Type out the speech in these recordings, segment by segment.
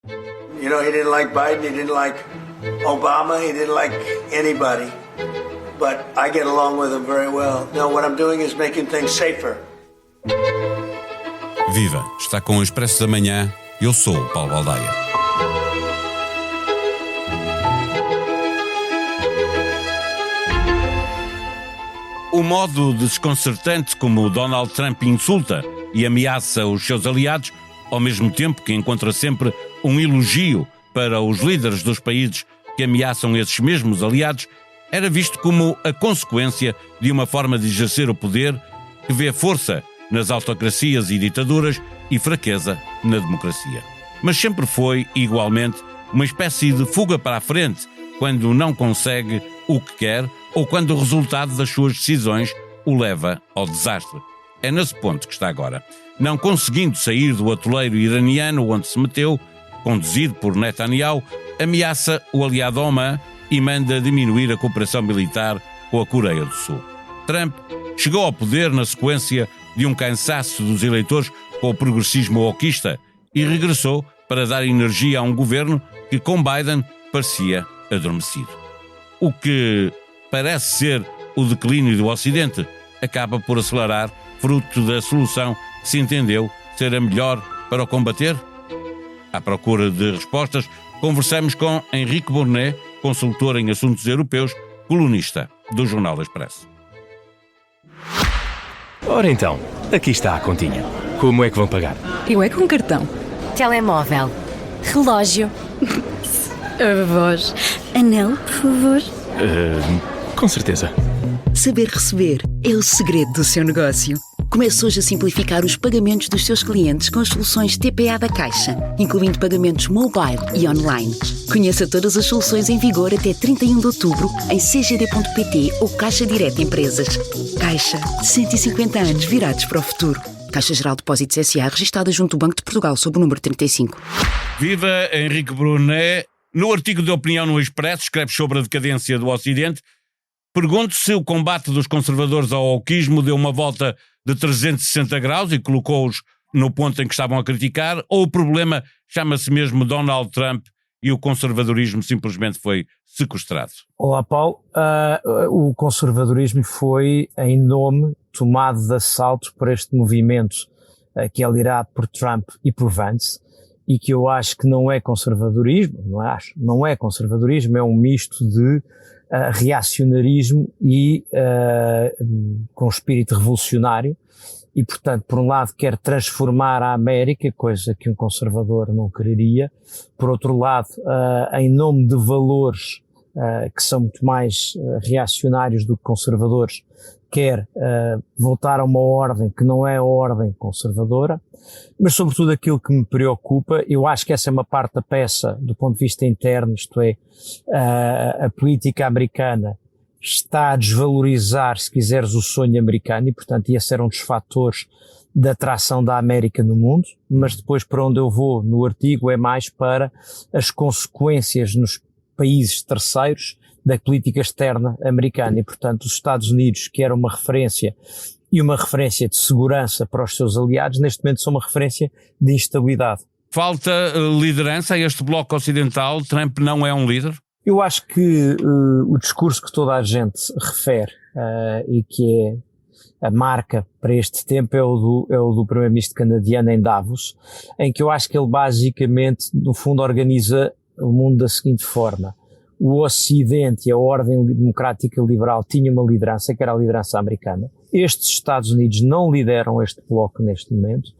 You know, he didn't like Biden, he didn't like Obama, he didn't like anybody. But I get along with him very well. Now, what I'm doing is making things safer. Viva! Está com o Expresso da Manhã. Eu sou o Paulo Baldaia. O modo desconcertante como o Donald Trump insulta e ameaça os seus aliados, ao mesmo tempo que encontra sempre um elogio para os líderes dos países que ameaçam esses mesmos aliados, era visto como a consequência de uma forma de exercer o poder que vê força nas autocracias e ditaduras e fraqueza na democracia. Mas sempre foi, igualmente, uma espécie de fuga para a frente quando não consegue o que quer ou quando o resultado das suas decisões o leva ao desastre. É nesse ponto que está agora. Não conseguindo sair do atoleiro iraniano onde se meteu, conduzido por Netanyahu, ameaça o aliado Oman e manda diminuir a cooperação militar com a Coreia do Sul. Trump chegou ao poder na sequência de um cansaço dos eleitores com o progressismo wokista e regressou para dar energia a um governo que, com Biden, parecia adormecido. O que parece ser o declínio do Ocidente acaba por acelerar, fruto da solução que se entendeu ser a melhor para o combater? À procura de respostas, conversamos com Henrique Bournet, consultor em assuntos europeus, colunista do Jornal Expresso. Ora então, aqui está a continha. Como é que vão pagar? Eu é com cartão. Telemóvel. Relógio. A voz. Anel, por favor. Com certeza. Saber receber é o segredo do seu negócio. Comece hoje a simplificar os pagamentos dos seus clientes com as soluções TPA da Caixa, incluindo pagamentos mobile e online. Conheça todas as soluções em vigor até 31 de outubro em cgd.pt ou Caixa Direta Empresas. Caixa, 150 anos virados para o futuro. Caixa Geral de Depósitos S.A. registada junto do Banco de Portugal sob o número 35. Viva Henrique Bournet! No artigo de opinião no Expresso, escreve sobre a decadência do Ocidente. Pergunto se o combate dos conservadores ao wokismo deu uma volta de 360 graus e colocou-os no ponto em que estavam a criticar, ou o problema chama-se mesmo Donald Trump e o conservadorismo simplesmente foi sequestrado? Olá, Paulo. O conservadorismo foi, em nome, tomado de assalto por este movimento que é liderado por Trump e por Vance, e que eu acho que não é conservadorismo, não é conservadorismo, é um misto de reacionarismo e com espírito revolucionário, e portanto, por um lado quer transformar a América, coisa que um conservador não quereria, por outro lado, em nome de valores que são muito mais reacionários do que conservadores, quer voltar a uma ordem que não é a ordem conservadora, mas sobretudo aquilo que me preocupa, eu acho que essa é uma parte da peça do ponto de vista interno, isto é, a política americana está a desvalorizar, se quiseres, o sonho americano, e portanto esse era um dos fatores da atração da América no mundo, mas depois para onde eu vou no artigo é mais para as consequências nos países terceiros da política externa americana, e portanto os Estados Unidos, que era uma referência e uma referência de segurança para os seus aliados, neste momento são uma referência de instabilidade. Falta liderança a este bloco ocidental? Trump não é um líder? Eu acho que o discurso que toda a gente refere e que é a marca para este tempo é o do primeiro-ministro canadiano em Davos, em que eu acho que ele basicamente, no fundo, organiza o mundo da seguinte forma: o Ocidente e a ordem democrática liberal tinham uma liderança, que era a liderança americana. Estes Estados Unidos não lideram este bloco neste momento,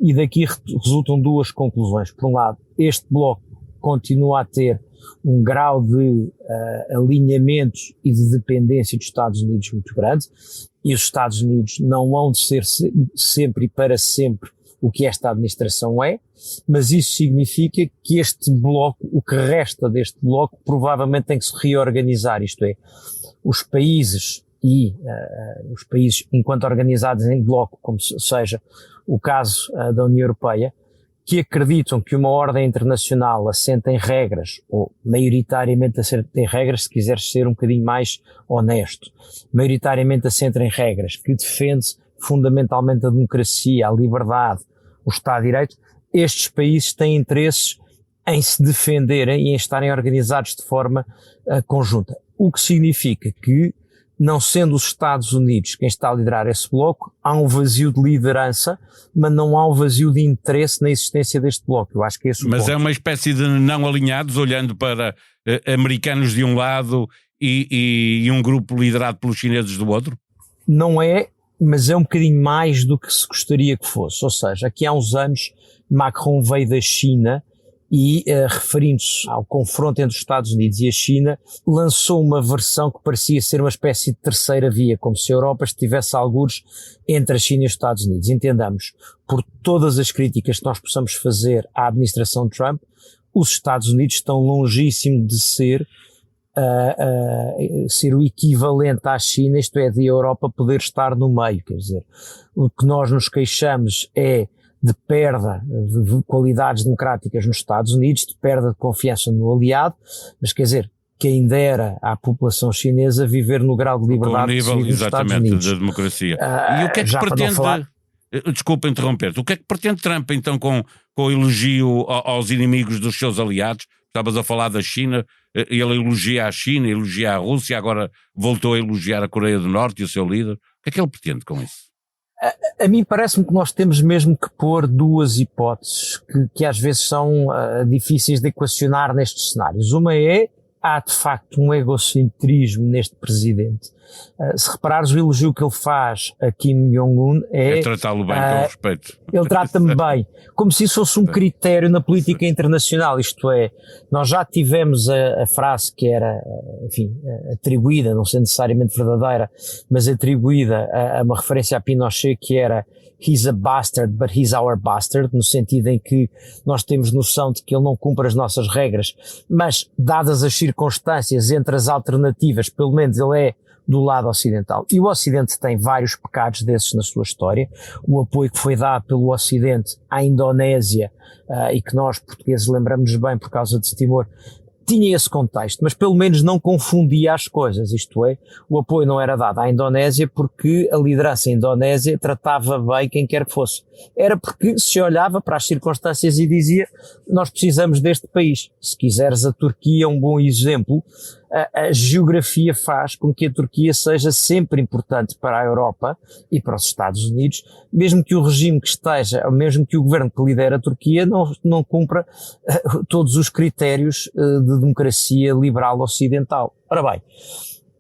e daqui resultam duas conclusões. Por um lado, este bloco continua a ter um grau de alinhamentos e de dependência dos Estados Unidos muito grande, e os Estados Unidos não vão de ser sempre e para sempre o que esta administração é, mas isso significa que este bloco, o que resta deste bloco, provavelmente tem que se reorganizar, isto é, os países os países enquanto organizados em bloco, como seja o caso da União Europeia, que acreditam que uma ordem internacional assenta em regras, ou maioritariamente assenta em regras, se quiseres ser um bocadinho mais honesto, maioritariamente assenta em regras, que defende fundamentalmente a democracia, a liberdade, o Estado de Direito, estes países têm interesses em se defenderem e em estarem organizados de forma conjunta. O que significa que, não sendo os Estados Unidos quem está a liderar esse bloco, há um vazio de liderança, mas não há um vazio de interesse na existência deste bloco. Eu acho que é esse o Mas ponto. é uma espécie de não alinhados, olhando para americanos de um lado e um grupo liderado pelos chineses do outro? Não é, mas é um bocadinho mais do que se gostaria que fosse. Ou seja, aqui há uns anos Macron veio da China e, referindo-se ao confronto entre os Estados Unidos e a China, lançou uma versão que parecia ser uma espécie de terceira via, como se a Europa estivesse a algures entre a China e os Estados Unidos. Entendamos, por todas as críticas que nós possamos fazer à administração Trump, os Estados Unidos estão longíssimo de ser o equivalente à China, isto é, de a Europa poder estar no meio. Quer dizer, o que nós nos queixamos é de perda de qualidades democráticas nos Estados Unidos, de perda de confiança no aliado, mas quer dizer, quem dera à população chinesa viver no grau de liberdade que se vive nos Estados Unidos. Da democracia. E o que é que já para não pretende... falar- Desculpa interromper-te. O que é que pretende Trump então com o elogio aos inimigos dos seus aliados? Estavas a falar da China, ele elogia a China, elogia a Rússia, agora voltou a elogiar a Coreia do Norte e o seu líder. O que é que ele pretende com isso? A mim parece-me que nós temos mesmo que pôr duas hipóteses que às vezes são difíceis de equacionar nestes cenários. Uma é, há de facto um egocentrismo neste presidente. Se reparares o elogio que ele faz a Kim Jong-un É tratá-lo bem, com respeito. ele trata-me bem, como se isso fosse um critério na política internacional, isto é, nós já tivemos a frase que era, enfim, atribuída, não sendo necessariamente verdadeira, mas atribuída a uma referência a Pinochet, que era "He's a bastard, but he's our bastard", no sentido em que nós temos noção de que ele não cumpre as nossas regras, mas dadas as circunstâncias entre as alternativas, pelo menos ele é do lado ocidental. E o Ocidente tem vários pecados desses na sua história. O apoio que foi dado pelo Ocidente à Indonésia, e que nós portugueses lembramos bem por causa de Timor, tinha esse contexto, mas pelo menos não confundia as coisas, isto é, o apoio não era dado à Indonésia porque a liderança indonésia tratava bem quem quer que fosse. Era porque se olhava para as circunstâncias e dizia, nós precisamos deste país. Se quiseres, a Turquia é um bom exemplo. A geografia faz com que a Turquia seja sempre importante para a Europa e para os Estados Unidos, mesmo que o regime que esteja, ou mesmo que o governo que lidera a Turquia não cumpra todos os critérios de democracia liberal ocidental. Ora bem,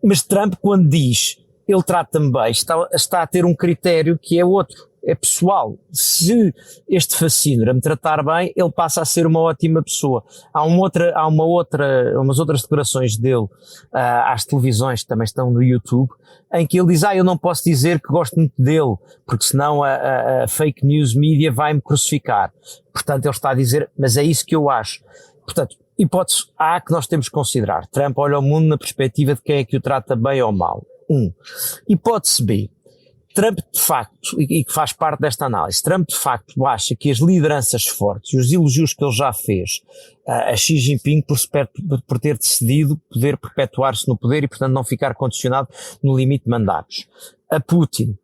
mas Trump, quando diz ele trata-me bem, está a ter um critério que é outro. É pessoal. Se este fascínora me tratar bem, ele passa a ser uma ótima pessoa. Há umas outras declarações dele às televisões que também estão no YouTube, em que ele diz, eu não posso dizer que gosto muito dele, porque senão a fake news media vai-me crucificar. Portanto, ele está a dizer, mas é isso que eu acho. Portanto, hipótese A que nós temos que considerar. Trump olha o mundo na perspectiva de quem é que o trata bem ou mal. Hipótese B. Trump, de facto, e que faz parte desta análise, Trump, de facto, acha que as lideranças fortes e os elogios que ele já fez a Xi Jinping por ter decidido poder perpetuar-se no poder e, portanto, não ficar condicionado no limite de mandatos, a Putin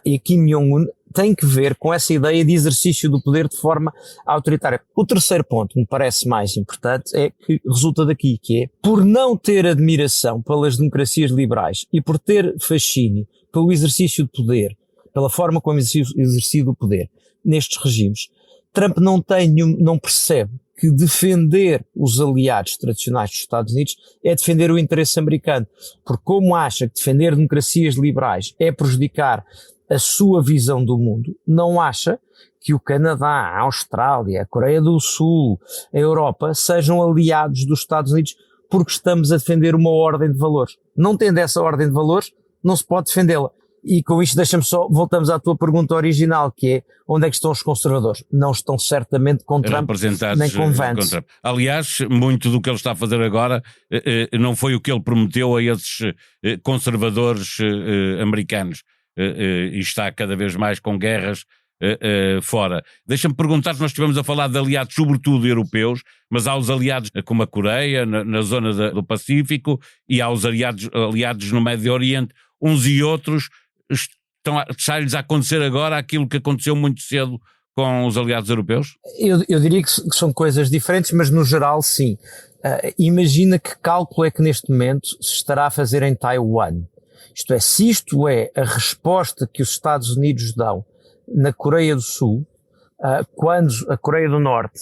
e a Kim Jong-un, tem que ver com essa ideia de exercício do poder de forma autoritária. O terceiro ponto, que me parece mais importante, é que resulta daqui, que é, por não ter admiração pelas democracias liberais e por ter fascínio pelo exercício de poder, pela forma como exercido o poder nestes regimes, Trump não percebe que defender os aliados tradicionais dos Estados Unidos é defender o interesse americano, porque como acha que defender democracias liberais é prejudicar a sua visão do mundo, não acha que o Canadá, a Austrália, a Coreia do Sul, a Europa sejam aliados dos Estados Unidos porque estamos a defender uma ordem de valores. Não tendo essa ordem de valores, não se pode defendê-la. E com isto voltamos à tua pergunta original, que é, onde é que estão os conservadores? Não estão certamente com Trump, nem com Vance. Aliás, muito do que ele está a fazer agora não foi o que ele prometeu a esses conservadores americanos. E está cada vez mais com guerras fora. Deixa-me perguntar, se nós estivemos a falar de aliados sobretudo europeus, mas há os aliados como a Coreia, na zona do Pacífico, e há os aliados no Médio Oriente, uns e outros está-lhes a acontecer agora aquilo que aconteceu muito cedo com os aliados europeus? Eu diria que são coisas diferentes, mas no geral sim. Imagina que cálculo é que neste momento se estará a fazer em Taiwan. Isto é, se isto é a resposta que os Estados Unidos dão na Coreia do Sul, quando a Coreia do Norte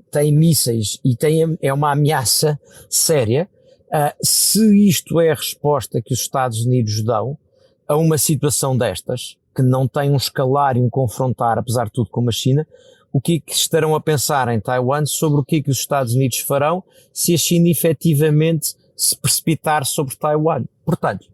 tem mísseis e é uma ameaça séria, se isto é a resposta que os Estados Unidos dão a uma situação destas, que não tem um escalar e um confrontar, apesar de tudo, com a China, o que é que estarão a pensar em Taiwan sobre o que é que os Estados Unidos farão se a China efetivamente se precipitar sobre Taiwan? Portanto,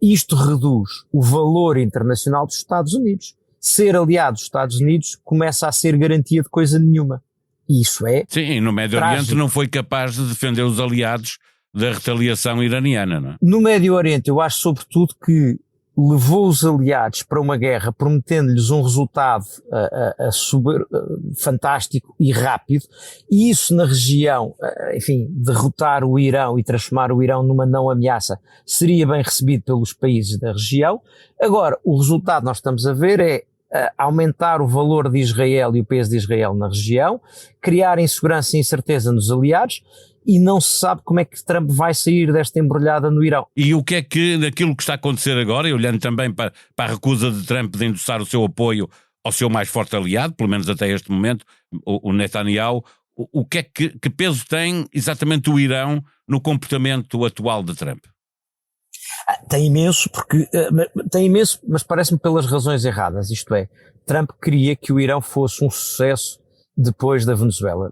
isto reduz o valor internacional dos Estados Unidos. Ser aliado dos Estados Unidos começa a ser garantia de coisa nenhuma. E isso é Sim, no Médio trágico. Oriente não foi capaz de defender os aliados da retaliação iraniana, não é? No Médio Oriente eu acho sobretudo que levou os aliados para uma guerra prometendo-lhes um resultado fantástico e rápido, e isso na região, enfim, derrotar o Irão e transformar o Irão numa não ameaça seria bem recebido pelos países da região. Agora, o resultado nós estamos a ver é aumentar o valor de Israel e o peso de Israel na região, criar insegurança e incerteza nos aliados, e não se sabe como é que Trump vai sair desta embrulhada no Irão. E o que é que, daquilo que está a acontecer agora, e olhando também para a recusa de Trump de endossar o seu apoio ao seu mais forte aliado, pelo menos até este momento, o Netanyahu, o que é que peso tem exatamente o Irão no comportamento atual de Trump? Tem imenso, mas parece-me pelas razões erradas, isto é, Trump queria que o Irão fosse um sucesso depois da Venezuela.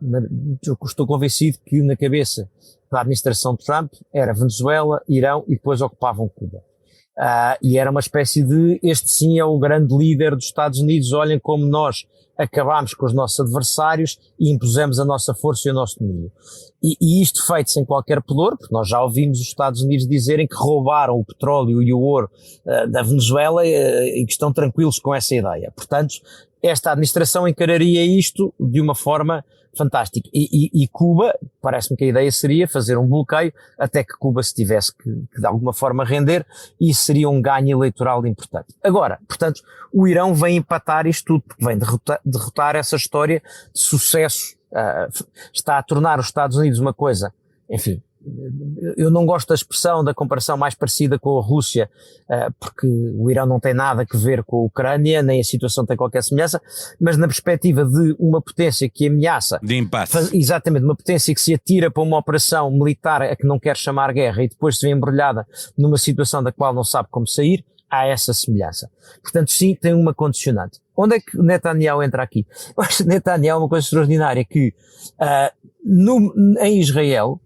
Eu estou convencido que na cabeça da administração de Trump era Venezuela, Irão e depois ocupavam Cuba. E era uma espécie de, este sim é o grande líder dos Estados Unidos, olhem como nós acabámos com os nossos adversários e impusemos a nossa força e o nosso domínio. E isto feito sem qualquer pudor, porque nós já ouvimos os Estados Unidos dizerem que roubaram o petróleo e o ouro da Venezuela e que estão tranquilos com essa ideia. Portanto, esta administração encararia isto de uma forma fantástica. E Cuba, parece-me que a ideia seria fazer um bloqueio até que Cuba se tivesse que de alguma forma render, e isso seria um ganho eleitoral importante. Agora, portanto, o Irão vem empatar isto tudo, porque vem derrotar essa história de sucesso, está a tornar os Estados Unidos uma coisa, enfim, eu não gosto da expressão, da comparação mais parecida com a Rússia, porque o Irão não tem nada a ver com a Ucrânia, nem a situação tem qualquer semelhança, mas na perspectiva de uma potência que ameaça, de empate. Exatamente, uma potência que se atira para uma operação militar a que não quer chamar guerra e depois se vê embrulhada numa situação da qual não sabe como sair, há essa semelhança. Portanto, sim, tem uma condicionante. Onde é que Netanyahu entra aqui? Eu acho que Netanyahu é uma coisa extraordinária, que em Israel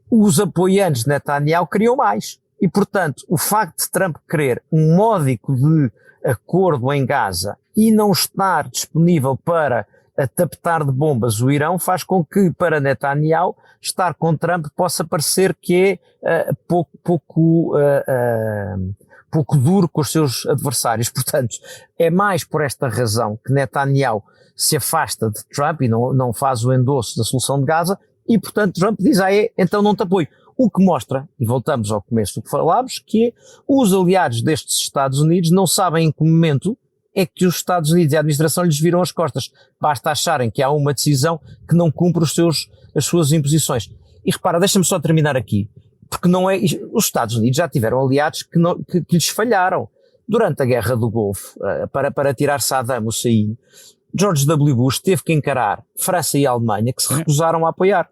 os apoiantes de Netanyahu queriam mais. E, portanto, o facto de Trump querer um módico de acordo em Gaza e não estar disponível para taptar de bombas o Irão faz com que, para Netanyahu, estar com Trump possa parecer que é pouco duro com os seus adversários. Portanto, é mais por esta razão que Netanyahu se afasta de Trump e não faz o endosso da solução de Gaza. E, portanto, Trump diz, então não te apoio. O que mostra, e voltamos ao começo do que falámos, que os aliados destes Estados Unidos não sabem em que momento é que os Estados Unidos e a administração lhes viram as costas. Basta acharem que há uma decisão que não cumpre as suas imposições. E repara, deixa-me só terminar aqui, porque não é, os Estados Unidos já tiveram aliados que lhes falharam. Durante a Guerra do Golfo, para tirar Saddam Hussein, George W. Bush teve que encarar França e Alemanha, que se recusaram a apoiar.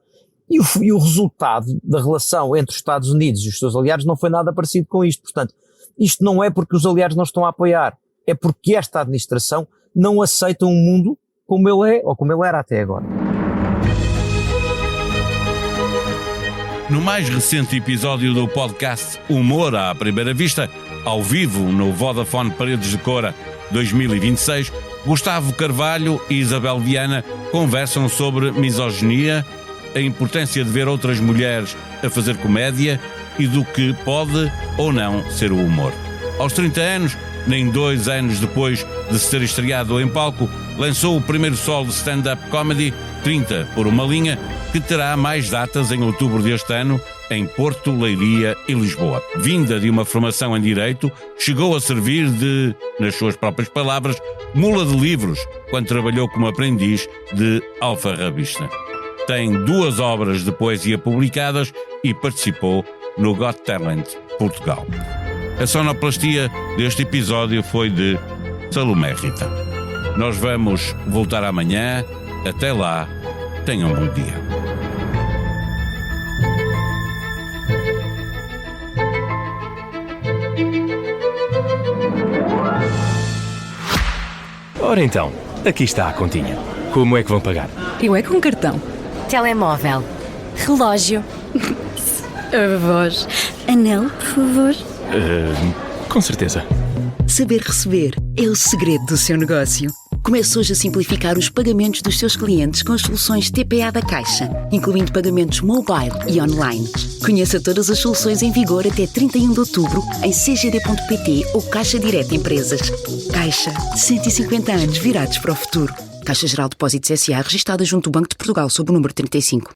E o resultado da relação entre os Estados Unidos e os seus aliados não foi nada parecido com isto. Portanto, isto não é porque os aliados não estão a apoiar, é porque esta administração não aceita um mundo como ele é, ou como ele era até agora. No mais recente episódio do podcast Humor à Primeira Vista, ao vivo no Vodafone Paredes de Cora 2026, Gustavo Carvalho e Isabel Viana conversam sobre misoginia, a importância de ver outras mulheres a fazer comédia e do que pode ou não ser o humor. Aos 30 anos, Nem 2 anos depois de se ter estreado em palco, lançou o primeiro solo de stand-up comedy, 30 por uma linha, que terá mais datas em outubro deste ano, em Porto, Leiria e Lisboa. Vinda de uma formação em Direito, chegou a servir de, nas suas próprias palavras, mula de livros, quando trabalhou como aprendiz de alfarrabista. Tem 2 obras de poesia publicadas e participou no Got Talent Portugal. A sonoplastia deste episódio foi de Salomé Rita. Nós vamos voltar amanhã. Até lá, tenham um bom dia. Ora então, aqui está a continha. Como é que vão pagar? Eu é com cartão. Telemóvel. Relógio. A voz. Anel, por favor. Com certeza. Saber receber é o segredo do seu negócio. Comece hoje a simplificar os pagamentos dos seus clientes com as soluções TPA da Caixa, incluindo pagamentos mobile e online. Conheça todas as soluções em vigor até 31 de outubro em cgd.pt ou Caixa Direta Empresas. Caixa, 150 anos virados para o futuro. Caixa Geral de Depósitos S.A. registada junto ao Banco de Portugal sob o número 35.